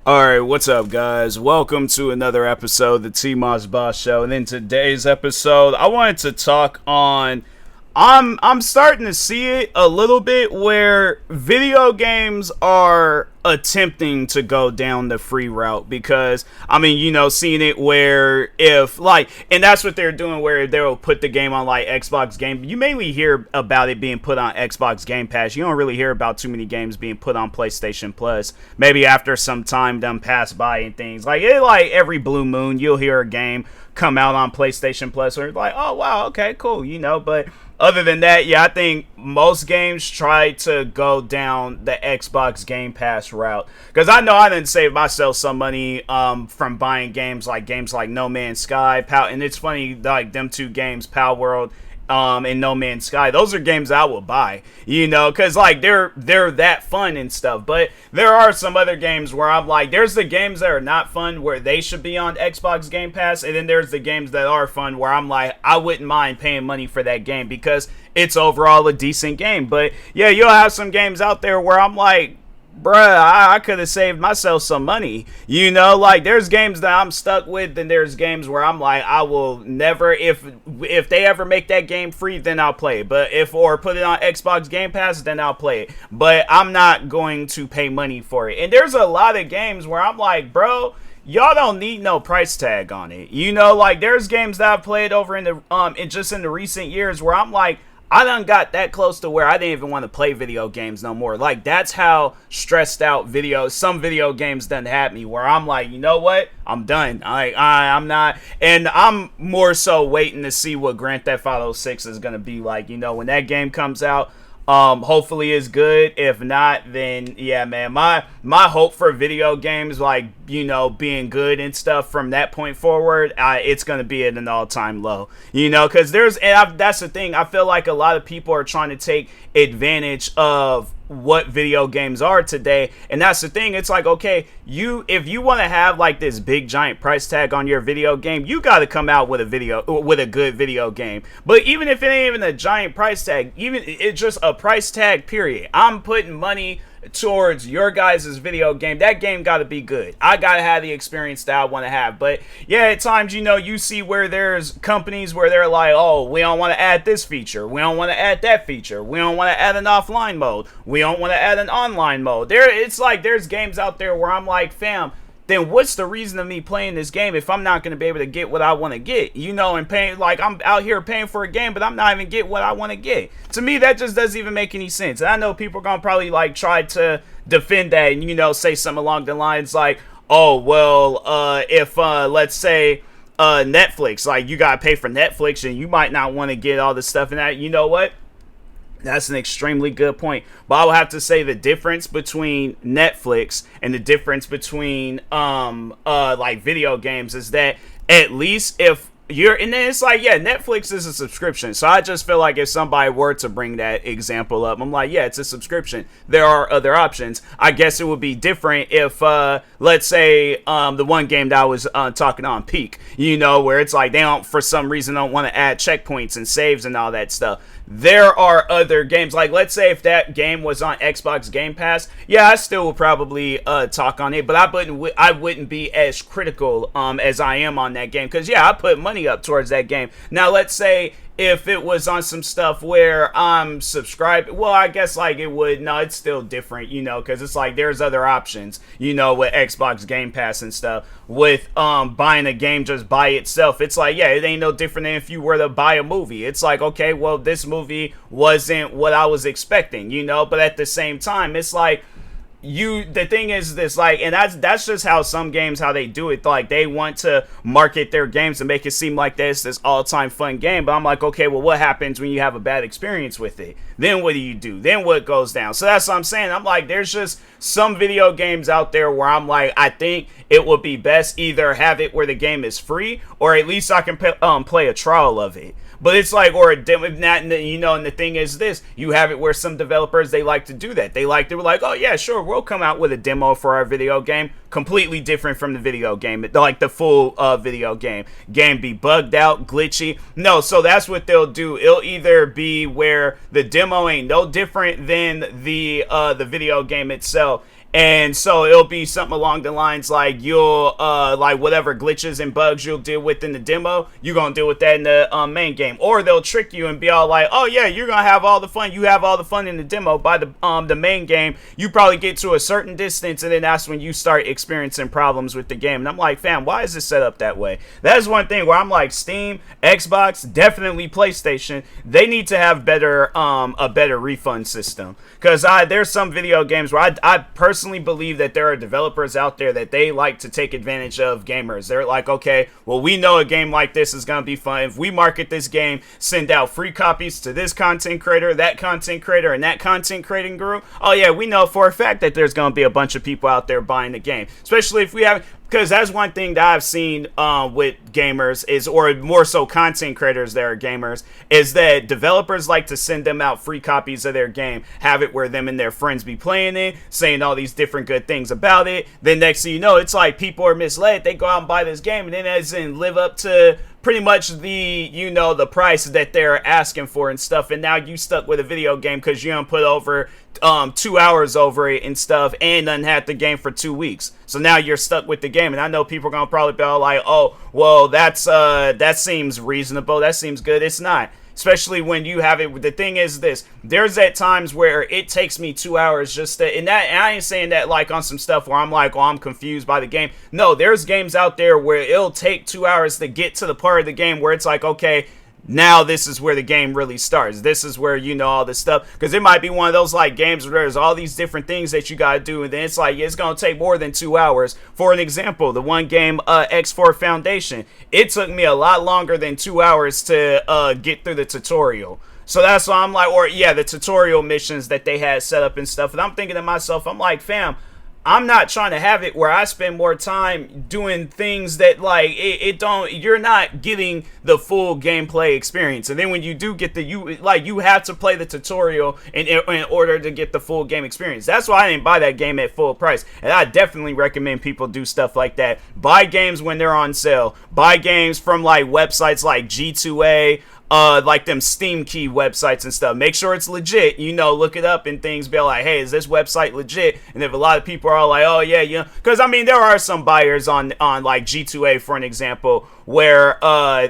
Alright, what's up, guys? Welcome to another episode of the TMossBoss Show. And in today's episode, I wanted to talk on I'm starting to see it a little bit where video games are attempting to go down the free route because seeing it where if and that's what they're doing where they'll put the game on like Xbox Game. You mainly hear about it being put on Xbox Game Pass. You don't really hear about too many games being put on PlayStation Plus. Maybe after some time done pass by and things like every blue moon you'll hear a game come out on PlayStation Plus or like, oh wow, okay, cool, but other than that, yeah, I think most games try to go down the Xbox Game Pass route. Because I know I didn't save myself some money from buying games like No Man's Sky, and it's funny, like them two games, Pal World and No Man's Sky, those are games I will buy, because like they're that fun and stuff. But there are some other games where I'm like, there's the games that are not fun where they should be on Xbox Game Pass, and then there's the games that are fun where I'm like, I wouldn't mind paying money for that game because it's overall a decent game. But yeah, you'll have some games out there where I'm like, bruh, I could have saved myself some money. Like there's games that I'm stuck with, and there's games where I'm like, I will never, if they ever make that game free, then I'll play it. But or put it on Xbox Game Pass, then I'll play it. But I'm not going to pay money for it. And there's a lot of games where I'm like, bro, y'all don't need no price tag on it. Like there's games that I've played over in the in the recent years where I'm like, I done got that close to where I didn't even want to play video games no more. Like, that's how stressed out some video games done had me, where I'm like, you know what? I'm done. I'm not. And I'm more so waiting to see what Grand Theft Auto 6 is going to be like. When that game comes out, hopefully it's good. If not, then yeah, man, my hope for video games, like, being good and stuff from that point forward, it's going to be at an all-time low, because that's the thing. I feel like a lot of people are trying to take advantage of what video games are today, and that's the thing. It's like, okay, if you want to have like this big giant price tag on your video game, you got to come out with a good video game. But even if it ain't even a giant price tag, even it's just a price tag period, I'm putting money towards your guys' video game. That game got to be good. I got to have the experience that I want to have. But yeah, at times, you see where there's companies where they're like, oh, we don't want to add this feature, we don't want to add that feature, we don't want to add an offline mode, we don't want to add an online mode. It's like there's games out there where I'm like, fam, then what's the reason of me playing this game if I'm not going to be able to get what I want to get, and paying, like, I'm out here paying for a game, but I'm not even getting what I want to get. To me, that just doesn't even make any sense. And I know people are going to probably, like, try to defend that and, say something along the lines like, oh, well, if, let's say, Netflix, like, you got to pay for Netflix and you might not want to get all this stuff in that, you know what? That's an extremely good point. But I would have to say the difference between Netflix and the difference between like video games is that at least if you're, and then it's like, yeah, Netflix is a subscription. So I just feel like if somebody were to bring that example up, I'm like, yeah, it's a subscription. There are other options. I guess it would be different if, let's say, the one game that I was talking on, Peak, where it's like they don't, for some reason, don't want to add checkpoints and saves and all that stuff. There are other games, like let's say if that game was on Xbox Game Pass, yeah, I still would probably talk on it, but I wouldn't be as critical as I am on that game, because yeah, I put money up towards that game. Now let's say if it was on some stuff where I'm subscribed, well, I guess like it would, no, it's still different, because it's like there's other options, with Xbox Game Pass and stuff. With buying a game just by itself, it's like, yeah, it ain't no different than if you were to buy a movie. It's like, okay, well, this movie wasn't what I was expecting, but at the same time, it's like, the thing is this, like, and that's just how some games, how they do it, like they want to market their games and make it seem like this all-time fun game. But I'm like, okay, well, what happens when you have a bad experience with it? Then what do? Then what goes down? So that's what I'm saying. I'm like, there's just some video games out there where I'm like, I think it would be best either have it where the game is free, or at least I can play a trial of it. But it's like, or a demo, and the thing is this, you have it where some developers, they like to do that. They were like, oh yeah, sure, we'll come out with a demo for our video game, completely different from the video game, like the full video game be bugged out, glitchy. No, so that's what they'll do. It'll either be where the demo ain't no different than the video game itself, And so it'll be something along the lines like you'll like whatever glitches and bugs you'll deal with in the demo, you're gonna deal with that in the main game. Or they'll trick you and be all like, oh yeah, you're gonna have all the fun. You have all the fun in the demo. By the main game, you probably get to a certain distance, and then that's when you start experiencing problems with the game. And I'm like, fam, why is this set up that way? That is one thing where I'm like, Steam, Xbox, definitely PlayStation, they need to have better a better refund system. Because there's some video games where I personally believe that there are developers out there that they like to take advantage of gamers. They're like, okay, well, we know a game like this is going to be fun. If we market this game, send out free copies to this content creator, that content creator, and that content creating group, oh yeah, we know for a fact that there's going to be a bunch of people out there buying the game. Especially if we have... Because that's one thing that I've seen with gamers is, or more so content creators that are gamers, is that developers like to send them out free copies of their game, have it where them and their friends be playing it, saying all these different good things about it. Then next thing you know, it's like people are misled. They go out and buy this game and then it doesn't live up to pretty much the, you know, the price that they're asking for and stuff. And now you stuck with a video game because you don't put over 2 hours over it and stuff, and done had the game for 2 weeks. So now you're stuck with the game. And I know people are gonna probably be all like, oh, well, that seems reasonable, that seems good. It's not. Especially when you have it. The thing is this, there's at times where it takes me 2 hours just to, and I ain't saying that like on some stuff where I'm like, oh, I'm confused by the game. No, there's games out there where it'll take 2 hours to get to the part of the game where it's like, okay, now this is where the game really starts. This is where, you know, all this stuff. Because it might be one of those like games where there's all these different things that you gotta do, and then it's like, it's gonna take more than 2 hours. For an example, the one game X4 Foundation, it took me a lot longer than 2 hours to get through the tutorial. So that's why I'm like, or yeah, the tutorial missions that they had set up and stuff. And I'm thinking to myself, I'm like, fam, I'm not trying to have it where I spend more time doing things that like you're not getting the full gameplay experience. And then when you do get you have to play the tutorial in order to get the full game experience. That's why I didn't buy that game at full price. And I definitely recommend people do stuff like that. Buy games when they're on sale. Buy games from like websites like G2A, like them Steam key websites and stuff. Make sure it's legit, you know, look it up and things, be like, hey, is this website legit? And if a lot of people are like, oh yeah, you know, because I mean, there are some buyers on like G2A, for an example, where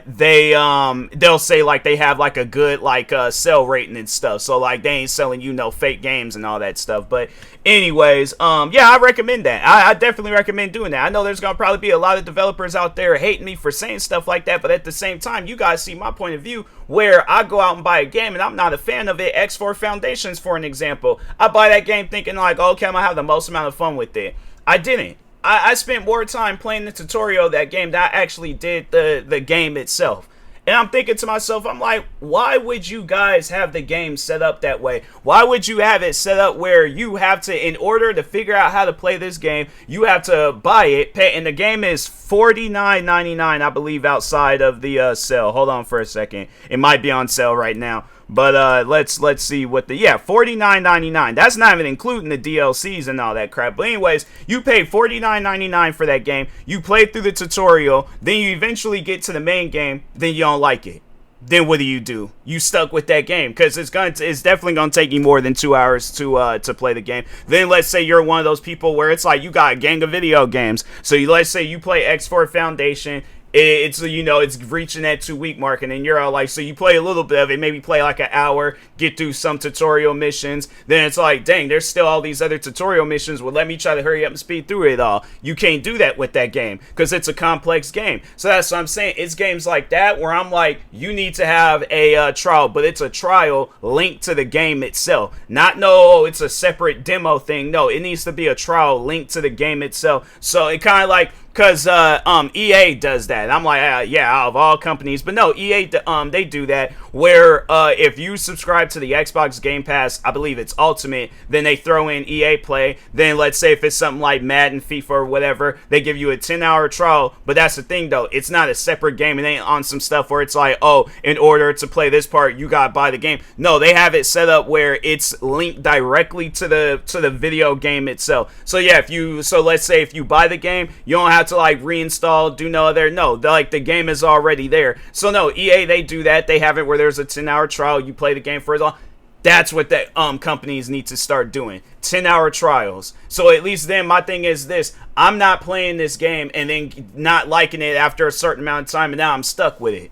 they'll say like they have like a good like sell rating and stuff, so like they ain't selling, you know, fake games and all that stuff. But anyways, yeah, I recommend that. I definitely recommend doing that. I know there's gonna probably be a lot of developers out there hating me for saying stuff like that, but at the same time, you guys see my point of view where I go out and buy a game and I'm not a fan of it. X4 Foundations, for an example, I buy that game thinking like, okay, I'm gonna have the most amount of fun with it. I didn't. I spent more time playing the tutorial of that game than I actually did the game itself. And I'm thinking to myself, I'm like, why would you guys have the game set up that way? Why would you have it set up where you have to, in order to figure out how to play this game, you have to buy it, pay, and the game is $49.99, I believe, outside of the sale. Hold on for a second. It might be on sale right now. But let's see what the, yeah, $49.99. That's not even including the DLCs and all that crap. But anyways, you pay $49.99 for that game. You play through the tutorial, then you eventually get to the main game, then you don't like it. Then what do? You stuck with that game because it's definitely gonna take you more than 2 hours to play the game. Then let's say you're one of those people where it's like you got a gang of video games. So let's say you play X4 Foundation. It's, you know, it's reaching that 2 week mark, and then you're all like, so you play a little bit of it, maybe play like an hour, get through some tutorial missions, then it's like, dang, there's still all these other tutorial missions, well, let me try to hurry up and speed through it all. You can't do that with that game, because it's a complex game. So that's what I'm saying, it's games like that where I'm like, you need to have a trial, but it's a trial linked to the game itself. Not, no, it's a separate demo thing, no, it needs to be a trial linked to the game itself. So it kind of like, because EA does that. I'm like, yeah, out of all companies. But no, EA, they do that where if you subscribe to the Xbox Game Pass, I believe it's Ultimate, then they throw in EA Play. Then let's say if it's something like Madden, FIFA, or whatever, they give you a 10-hour trial. But that's the thing, though. It's not a separate game. It ain't on some stuff where it's like, oh, in order to play this part, you got to buy the game. No, they have it set up where it's linked directly to the video game itself. So yeah, so let's say if you buy the game, you don't have to like reinstall, do no other, no, like the game is already there. So no, EA, they do that. They have it where there's a 10-hour trial, you play the game for as long. That's what that companies need to start doing. 10-hour trials. So at least then my thing is this. I'm not playing this game and then not liking it after a certain amount of time and now I'm stuck with it.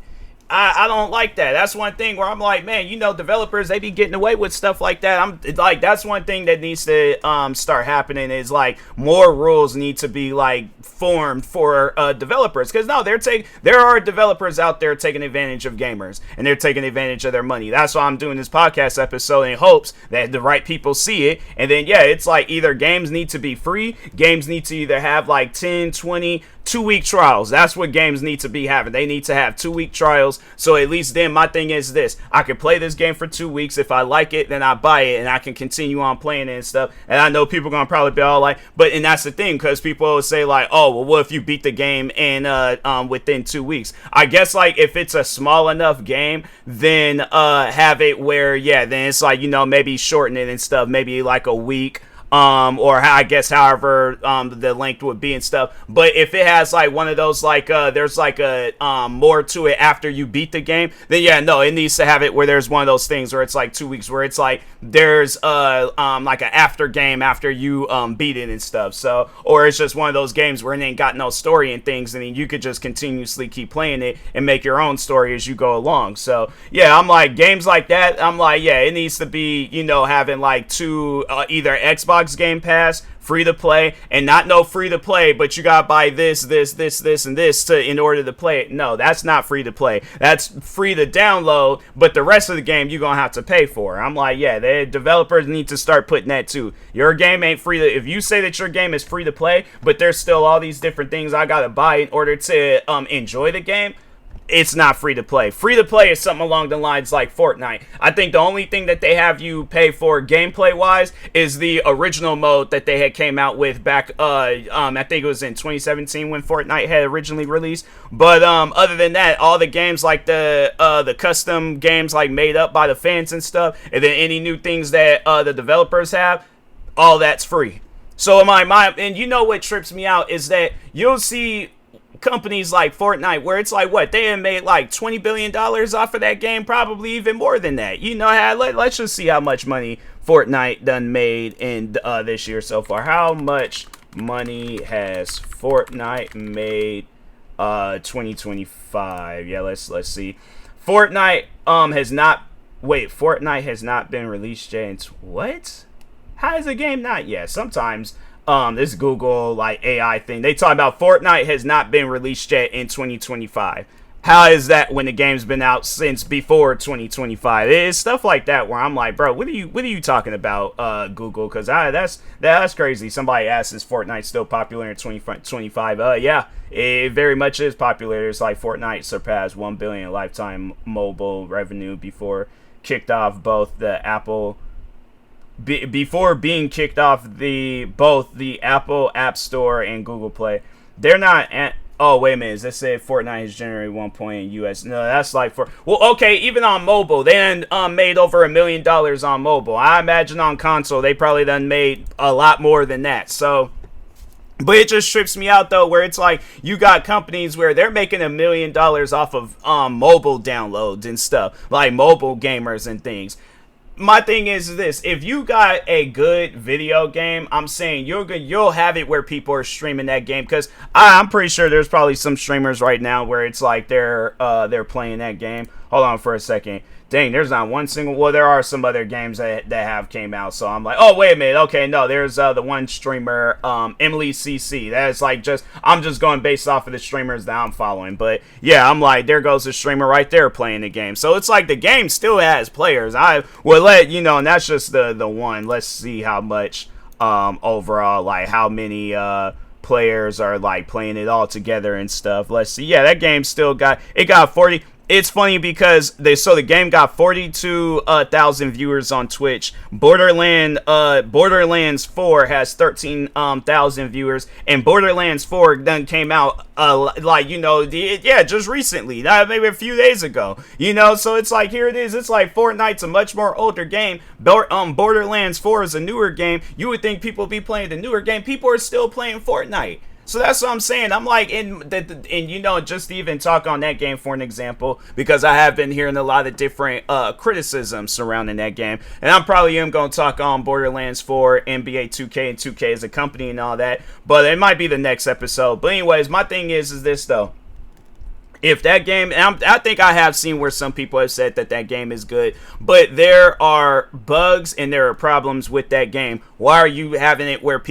I don't like that. That's one thing where I'm like, man, developers, they be getting away with stuff like that. I'm like, that's one thing that needs to start happening is like more rules need to be like formed for developers, because no, there are developers out there taking advantage of gamers and they're taking advantage of their money. That's why I'm doing this podcast episode in hopes that the right people see it. And then it's like either games need to be free, games need to either have like 10, 20 2-week trials. That's what games need to be having. They need to have 2-week trials. So at least then my thing is this. I can play this game for 2 weeks. If I like it, then I buy it and I can continue on playing it and stuff. And I know people are going to probably be all like, and that's the thing, because people always say like, oh, well, what if you beat the game in within 2 weeks? I guess like if it's a small enough game, then have it where, then it's like, maybe shorten it and stuff, maybe like a week. Or I guess however the length would be and stuff. But if it has like one of those like there's like a more to it after you beat the game, then it needs to have it where there's one of those things where it's like 2 weeks where it's like there's like an after game after you beat it and stuff. So, or it's just one of those games where it ain't got no story and things, and then you could just continuously keep playing it and make your own story as you go along. So I'm like, games like that, I'm like, it needs to be having like two either Xbox Game Pass free to play, and not no free to play, but you gotta buy this, and this in order to play it. No, that's not free to play. That's free to download, but the rest of the game you're gonna have to pay for. I'm like, the developers need to start putting that too. Your game ain't free to. If you say that your game is free to play, but there's still all these different things I gotta buy in order to enjoy the game, it's not free to play. Free to play is something along the lines like Fortnite. I think the only thing that they have you pay for gameplay wise is the original mode that they had came out with back I think it was in 2017 when Fortnite had originally released. But other than that, all the games like the custom games like made up by the fans and stuff, and then any new things that the developers have, all that's free. So and what trips me out is that you'll see companies like Fortnite where it's like they had made like $20 billion off of that game, probably even more than that. Let's just see how much money Fortnite done made in this year so far. How much money has Fortnite made 2025? Let's see. Fortnite has not been released yet. What? How is the game not yet? Sometimes this Google like AI thing, they talk about Fortnite has not been released yet in 2025. How is that when the game's been out since before 2025? It's stuff like that where I'm like, bro, what are you talking about, Google? Because that's crazy. Somebody asked, is Fortnite still popular in 2025? Yeah, it very much is popular. It's like Fortnite surpassed 1 billion lifetime mobile revenue before kicked off both the Apple. Before being kicked off both the Apple App Store and Google Play. They're not. Oh, wait a minute. Let's say Fortnite has generated 1 point in US. No, that's like okay, even on mobile, they done made over $1 million on mobile. I imagine on console, they probably done made a lot more than that. So, but it just trips me out though, where it's like you got companies where they're making $1 million off of mobile downloads and stuff, like mobile gamers and things. My thing is this: if you got a good video game, I'm saying you'll have it where people are streaming that game, because I'm pretty sure there's probably some streamers right now where it's like they're playing that game. Hold on for a second. Dang, there's not one single. Well, there are some other games that have came out. So I'm like, oh wait a minute. Okay, no, there's the one streamer, Emily CC. That's like I'm just going based off of the streamers that I'm following. But yeah, I'm like, there goes the streamer right there playing the game. So it's like the game still has players. I will let and that's just the one. Let's see how much overall, like how many players are like playing it all together and stuff. Let's see. Yeah, that game still got 40. It's funny because the game got 42,000 viewers on Twitch. Borderlands 4 has 13,000 viewers, and Borderlands 4 done came out just recently, maybe a few days ago. So it's like, here it is. It's like Fortnite's a much more older game. Borderlands 4 is a newer game. You would think people be playing the newer game. People are still playing Fortnite. So that's what I'm saying. I'm like, and you know, just to even talk on that game for an example, because I have been hearing a lot of different criticisms surrounding that game, and I'm probably am going to talk on Borderlands 4, NBA 2K, and 2K as a company and all that, but it might be the next episode. But anyways, my thing is this though. If that game, and I think I have seen where some people have said that that game is good, but there are bugs and there are problems with that game. Why are you having it where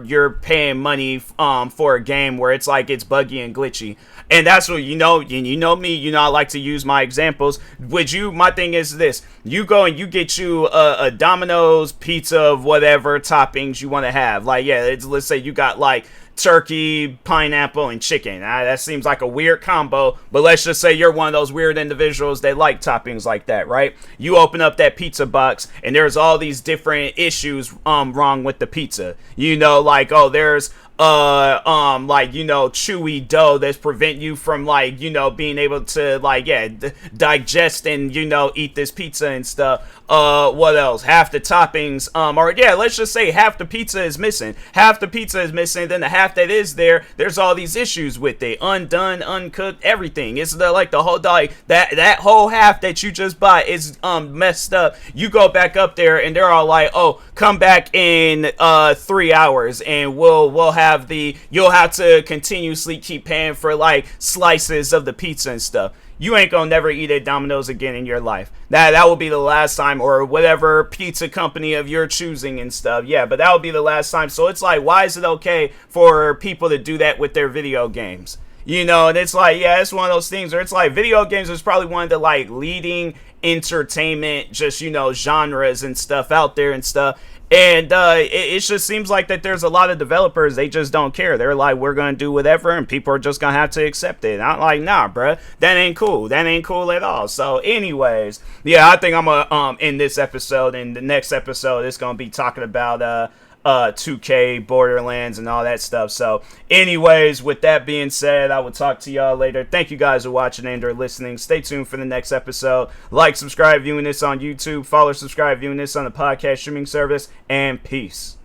you're paying money for a game where it's like it's buggy and glitchy? And that's what, you know, and you know me, you know, I like to use my examples. My thing is this: you go and you get you a Domino's pizza of whatever toppings you want to have. Like, yeah, let's say you got like turkey, pineapple, and chicken. That seems like a weird combo, but let's just say you're one of those weird individuals that like toppings like that, right? You open up that pizza box, and there's all these different issues wrong with the pizza. You know, like, oh, there's like, you know, chewy dough that's prevent you from, like, you know, being able to, like, yeah, digest and, you know, eat this pizza and stuff. What else? Half the toppings, or yeah, let's just say half the pizza is missing. Half the pizza is missing, then the half that is there's all these issues with it. Undone, uncooked, everything. It's like the whole, like, that whole half that you just bought is messed up. You go back up there and they're all like, oh, come back in 3 hours and you'll have to continuously keep paying for like slices of the pizza and stuff. You ain't gonna never eat at Domino's again in your life. That will be the last time, or whatever pizza company of your choosing and stuff. Yeah, but that will be the last time. So it's like, why is it okay for people to do that with their video games? You know, and it's like, yeah, it's one of those things where it's like video games is probably one of the like leading entertainment, just, you know, genres and stuff out there and stuff. And it just seems like that there's a lot of developers, they just don't care. They're like, we're going to do whatever, and people are just going to have to accept it. And I'm like, nah, bruh, that ain't cool. That ain't cool at all. So anyways, yeah, I think I'm going to end this episode. And the next episode is going to be talking about 2K, Borderlands, and all that stuff. So anyways, with that being said, I will talk to y'all later. Thank you guys for watching and or listening. Stay tuned for the next episode. Like, subscribe, viewing this on YouTube. Follow, subscribe, viewing this on the podcast streaming service. And peace.